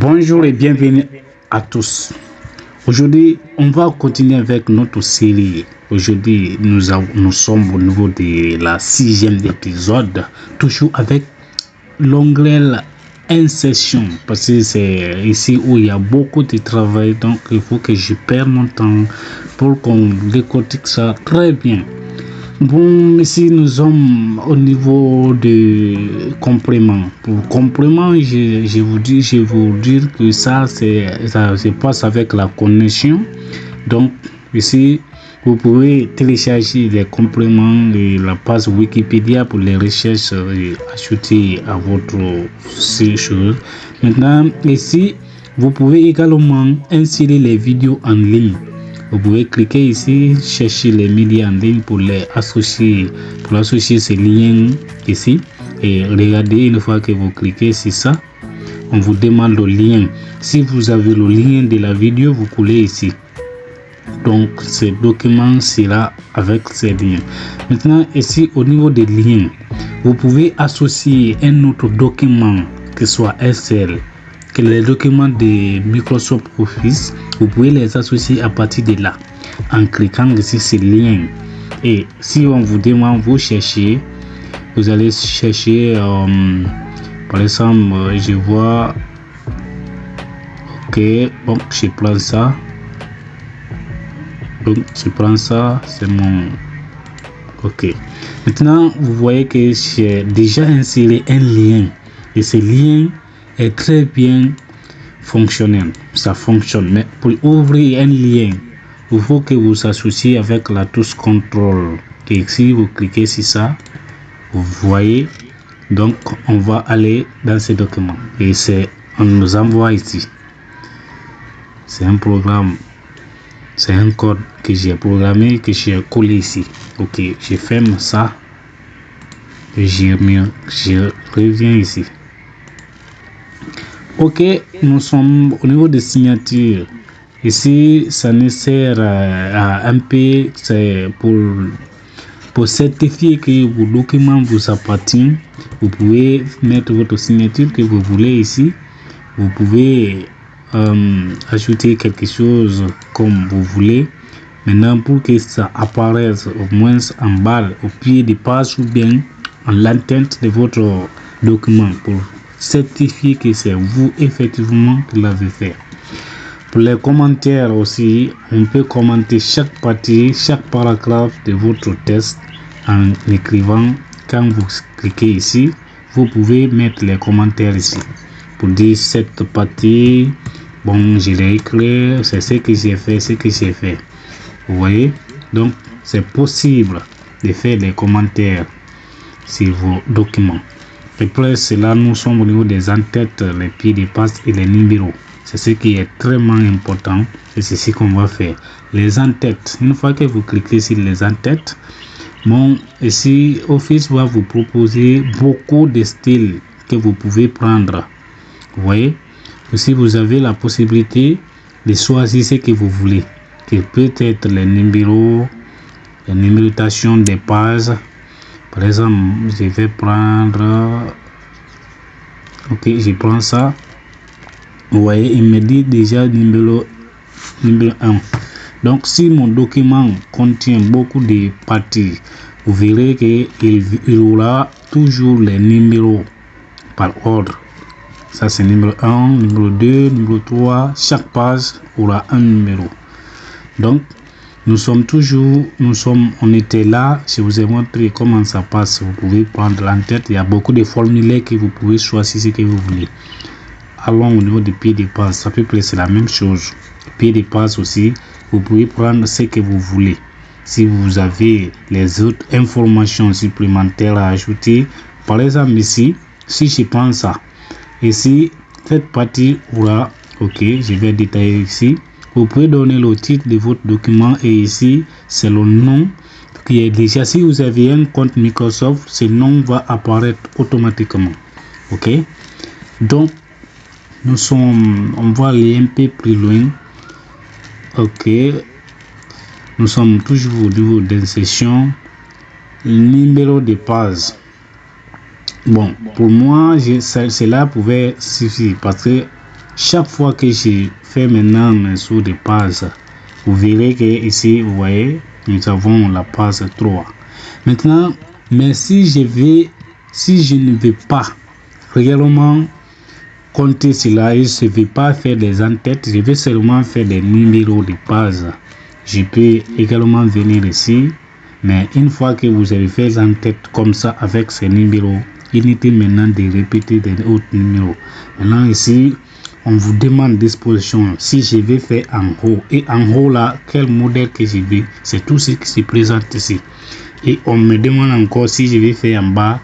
Bonjour et bienvenue à tous. Aujourd'hui, on va continuer avec notre série. Aujourd'hui, nous sommes au niveau de la 6e épisode, toujours avec l'onglet insertion, parce que c'est ici où il y a beaucoup de travail, donc il faut que je perde mon temps pour qu'on décortique ça très bien. Bon, ici nous sommes au niveau de complément. Pour complément, je vous dire que ça se passe avec la connexion. Donc ici, vous pouvez télécharger les compléments de la page Wikipédia pour les recherches et ajouter à votre chose. Maintenant, ici, vous pouvez également insérer les vidéos en ligne. Vous pouvez cliquer ici, chercher les médias en ligne pour associer ces liens ici. Et regardez, une fois que vous cliquez sur ça, on vous demande le lien. Si vous avez le lien de la vidéo, vous coulez ici. Donc, ce document sera avec ces liens. Maintenant, ici, au niveau des liens, vous pouvez associer un autre document, que ce soit Excel, que les documents de Microsoft Office, vous pouvez les associer à partir de là en cliquant ici ces liens. Et si on vous demande, vous cherchez, vous allez chercher par exemple, je vois, ok, bon, je prends ça, donc je prends ça, c'est mon, ok. Maintenant, vous voyez que j'ai déjà inséré un lien et ce lien est très bien fonctionnel, ça fonctionne. Mais pour ouvrir un lien, il faut que vous associez avec la touche contrôle. Et si vous cliquez sur ça, vous voyez, donc on va aller dans ce document et on nous envoie ici. C'est un programme, c'est un code que j'ai programmé, que j'ai collé ici. Ok, je ferme ça et je reviens ici. Ok, nous sommes au niveau de signature. Ici, ça ne sert à un peu, c'est pour certifier que vos documents vous appartiennent. Vous pouvez mettre votre signature que vous voulez ici. Vous pouvez ajouter quelque chose comme vous voulez. Maintenant, pour que ça apparaisse au moins en bas, au pied des pages ou bien en l'entête de votre document pour certifier que c'est vous effectivement qui l'avez fait. Pour les commentaires aussi, on peut commenter chaque partie, chaque paragraphe de votre texte en écrivant. Quand vous cliquez ici, vous pouvez mettre les commentaires ici pour dire cette partie, bon, je l'ai écrit, c'est ce que j'ai fait, Vous voyez, donc c'est possible de faire des commentaires sur vos documents. Et après cela, nous sommes au niveau des entêtes, les pieds de pages et les numéros. C'est ce qui est très important et c'est ce qu'on va faire. Les entêtes, une fois que vous cliquez sur les entêtes, bon, ici, Office va vous proposer beaucoup de styles que vous pouvez prendre. Vous voyez, aussi vous avez la possibilité de choisir ce que vous voulez, qui peut être les numéros, la numérotation des pages. Par exemple, je vais prendre, ok, je prends ça. Vous voyez, il me dit déjà numéro 1. Donc, si mon document contient beaucoup de parties, vous verrez qu'il aura toujours les numéros par ordre. Ça, c'est numéro 1, numéro 2, numéro 3. Chaque page aura un numéro. Donc, on était là, je vous ai montré comment ça passe. Vous pouvez prendre l'entête, il y a beaucoup de formulaires que vous pouvez choisir ce que vous voulez. Allons au niveau des pieds de pages, ça peut c'est la même chose. Pieds de pages aussi, vous pouvez prendre ce que vous voulez. Si vous avez les autres informations supplémentaires à ajouter, par exemple ici, si je prends ça, ici, cette partie aura, ok, je vais détailler ici. Vous pouvez donner le titre de votre document et ici, c'est le nom qui est déjà. Si vous avez un compte Microsoft, ce nom va apparaître automatiquement. Ok, donc on va aller un peu plus loin. Ok, nous sommes toujours au niveau d'insertion, numéro de page. Bon, pour moi, cela pouvait suffire parce que chaque fois que je fais maintenant mes sauts de passe, vous verrez que ici, vous voyez, nous avons la passe 3. Maintenant, mais si je ne vais pas réellement compter cela et je ne vais pas faire des en-têtes, je vais seulement faire des numéros de passe. Je peux également venir ici, mais une fois que vous avez fait en-tête comme ça avec ces numéros, inutile maintenant de répéter des autres numéros. Maintenant ici, on vous demande disposition. Si je vais faire en haut, et en haut là, quel modèle que je vais, c'est tout ce qui se présente ici. Et on me demande encore si je vais faire en bas,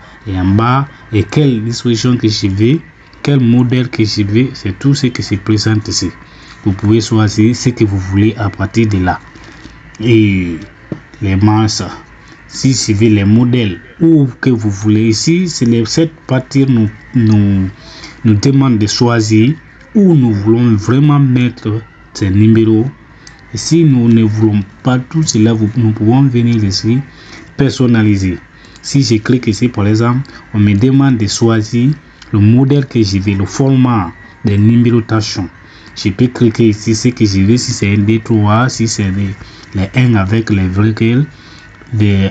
et quelle disposition que je vais, quel modèle que je vais, c'est tout ce qui se présente ici. Vous pouvez choisir ce que vous voulez à partir de là. Et les masses, si je veux les modèles ou que vous voulez ici, c'est cette partie nous demande de choisir où nous voulons vraiment mettre ces numéros. Et si nous ne voulons pas tout cela, nous pouvons venir ici, personnaliser. Si je clique ici, par exemple, on me demande de choisir le modèle que je veux, le format des numérotations. Je peux cliquer ici ce que je veux, si c'est un D3, si c'est les 1 avec les virgules,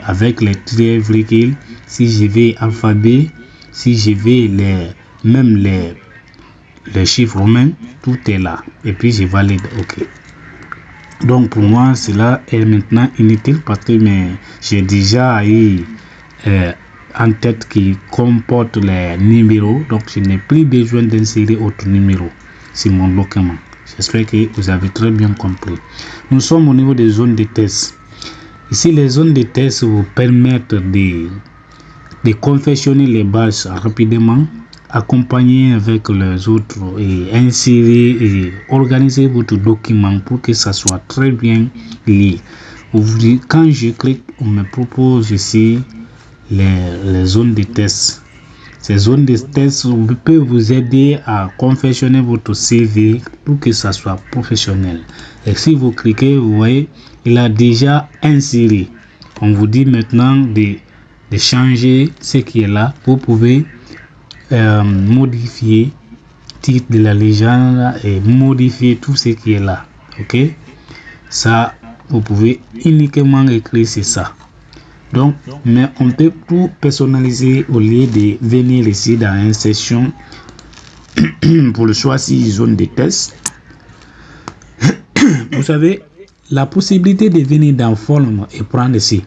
avec les traits virgules, si je veux alphabet, si je veux même les chiffres romains, tout est là. Et puis je valide, ok. Donc pour moi, cela est maintenant inutile parce que j'ai déjà eu en tête qui comporte les numéros, donc je n'ai plus besoin d'insérer autre numéro sur mon document. J'espère que vous avez très bien compris. Nous sommes au niveau des zones de test. Ici, les zones de test vous permettent de confectionner les bases rapidement, accompagner avec les autres et insérer et organiser votre document pour que ça soit très bien lié. Quand je clique, on me propose ici les zones de test. Ces zones de test peuvent vous aider à confectionner votre CV pour que ça soit professionnel. Et si vous cliquez, vous voyez, il a déjà inséré. On vous dit maintenant de changer ce qui est là. Vous pouvez modifier le titre de la légende et modifier tout ce qui est là. Ok, ça vous pouvez uniquement écrire c'est ça. Donc, mais on peut tout personnaliser au lieu de venir ici dans une session pour le choisir zone de test. Vous savez, la possibilité de venir dans forme et prendre ici.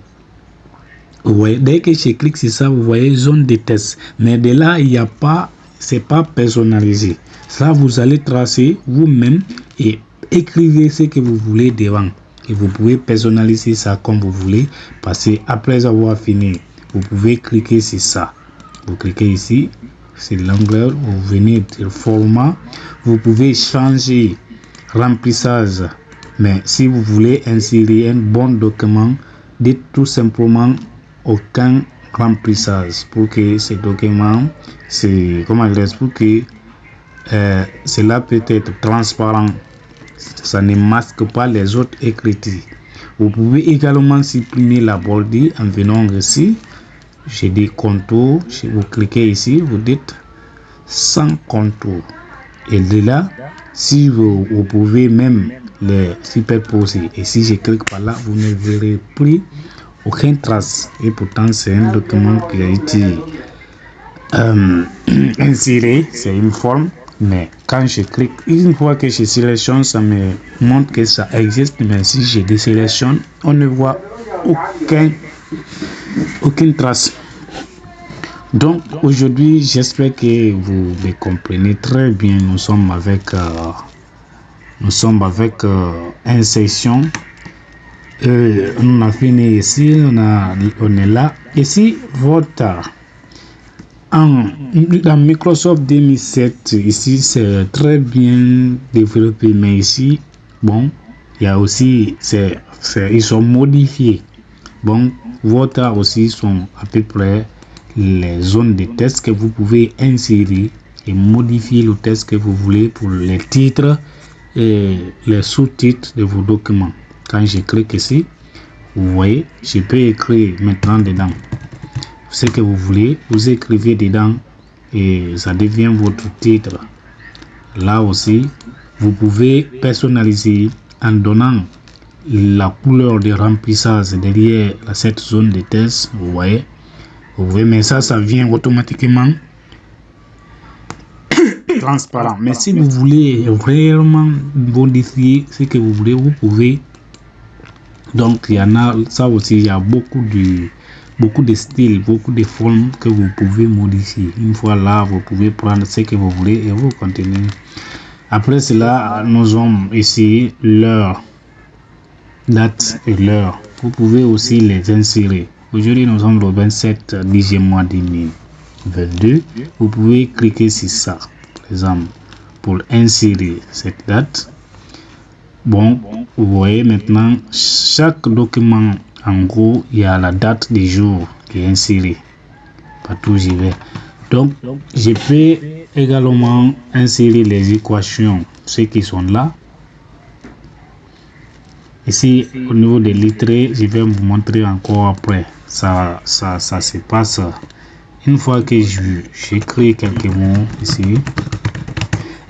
Vous voyez, dès que je clique sur ça, vous voyez zone de test. Mais de là, il n'y a pas, c'est pas personnalisé. Ça, vous allez tracer vous-même et écrivez ce que vous voulez devant. Et vous pouvez personnaliser ça comme vous voulez. Parce que après avoir fini, vous pouvez cliquer sur ça. Vous cliquez ici, c'est l'onglet, vous venez sur format. Vous pouvez changer remplissage. Mais si vous voulez insérer un bon document, dites tout simplement aucun remplissage pour que ce document, c'est comment dire, pour que cela peut être transparent. Ça ne masque pas les autres écritures. Vous pouvez également supprimer la bordure en venant ici. J'ai des contours. Vous cliquez ici, vous dites sans contour. Et de là, si vous pouvez même les superposer. Et si je clique par là, vous ne verrez plus aucune trace. Et pourtant, c'est un document qui a été inséré. C'est une forme. Mais quand je clique, une fois que je sélectionne, ça me montre que ça existe. Mais si je désélectionne, on ne voit aucune trace. Donc aujourd'hui, j'espère que vous me comprenez très bien. Nous sommes avec insertion. On a fini ici, on est là. Ici, votre dans Microsoft 2007, ici c'est très bien développé, mais ici, bon, il y a aussi, ils sont modifiés. Bon, votre aussi sont à peu près les zones de test que vous pouvez insérer et modifier le test que vous voulez pour les titres et les sous-titres de vos documents. Quand je clique ici, vous voyez, je peux écrire maintenant dedans ce que vous voulez, vous écrivez dedans et ça devient votre titre. Là aussi, vous pouvez personnaliser en donnant la couleur de remplissage derrière cette zone de test. Vous voyez, mais ça vient automatiquement transparent. Mais si vous voulez réellement modifier ce que vous voulez, vous pouvez. Donc il y en a ça aussi, il y a beaucoup de styles, beaucoup de formes que vous pouvez modifier. Une fois là, vous pouvez prendre ce que vous voulez et vous continuez. Après cela, nous avons ici l'heure, date et l'heure. Vous pouvez aussi les insérer. Aujourd'hui, nous sommes le 27 10e mois 2022. Vous pouvez cliquer sur ça, par exemple, pour insérer cette date. Bon, vous voyez maintenant, chaque document, en gros, il y a la date du jour qui est insérée. Partout j'y vais. Donc, je peux également insérer les équations, ceux qui sont là. Ici, au niveau des lettrés, je vais vous montrer encore après. Ça se passe. Une fois que j'écris quelques mots ici.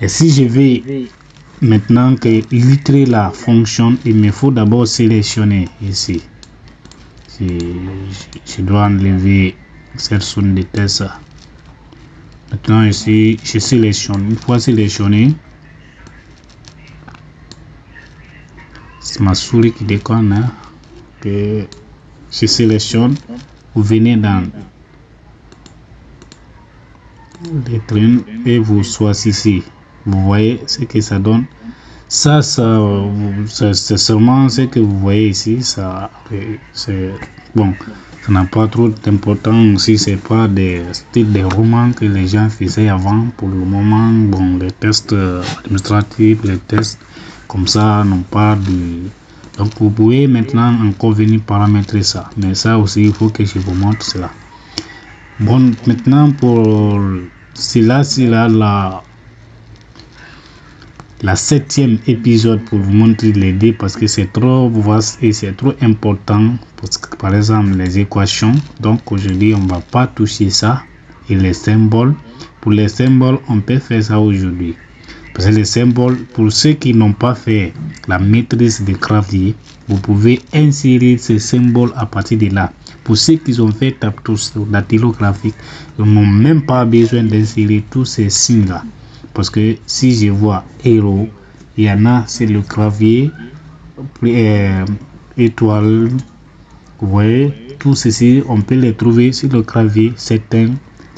Et si je vais maintenant que l'itéré là fonctionne, il me faut d'abord sélectionner ici. Je dois enlever cette zone de test. Maintenant ici, je sélectionne. Une fois sélectionné, c'est ma souris qui déconne. Hein, que je sélectionne. Vous venez dans les trains et vous choisissez. Vous voyez ce que ça donne. Ça c'est seulement ce que vous voyez ici. Ça, c'est bon. Ça n'a pas trop d'importance si c'est pas des styles de romans que les gens faisaient avant. Pour le moment, bon, les tests administratifs, les tests comme ça n'ont pas de. Donc vous pouvez maintenant encore venir paramétrer ça. Mais ça aussi, il faut que je vous montre cela. Bon, maintenant pour cela, c'est là la 7e épisode pour vous montrer les dés parce que c'est trop vaste et c'est trop important. Parce que par exemple les équations, donc aujourd'hui on va pas toucher ça. Et les symboles, pour les symboles on peut faire ça aujourd'hui. Parce que les symboles, pour ceux qui n'ont pas fait la maîtrise du clavier, vous pouvez insérer ces symboles à partir de là. Pour ceux qui ont fait dactylographique, ils n'ont même pas besoin d'insérer tous ces signes-là. Parce que si je vois héros, il y en a, c'est le clavier, étoile, vous voyez, tout ceci, on peut les trouver sur le clavier, certains,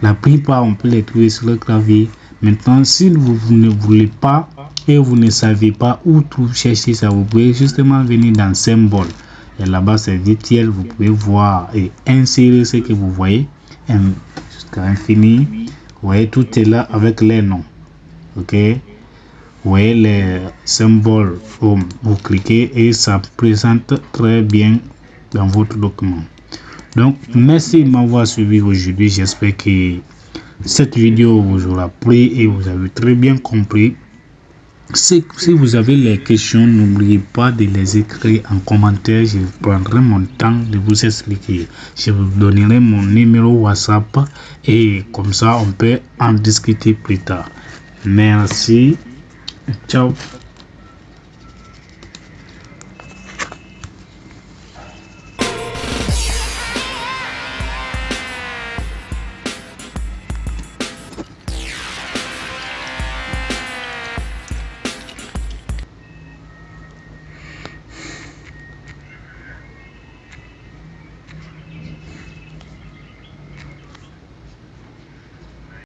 la plupart, on peut les trouver sur le clavier. Maintenant, si vous ne voulez pas et vous ne savez pas où chercher ça, vous pouvez justement venir dans symbole. Et là-bas, c'est virtuel, vous pouvez voir et insérer ce que vous voyez jusqu'à infini. Vous voyez, tout est là avec les noms. Ok, vous voyez les symboles, vous cliquez et ça présente très bien dans votre document. Donc merci de m'avoir suivi aujourd'hui. J'espère que cette vidéo vous aura plu et vous avez très bien compris. Si vous avez les questions, n'oubliez pas de les écrire en commentaire. Je prendrai mon temps de vous expliquer. Je vous donnerai mon numéro WhatsApp et comme ça on peut en discuter plus tard. Merci. Ciao.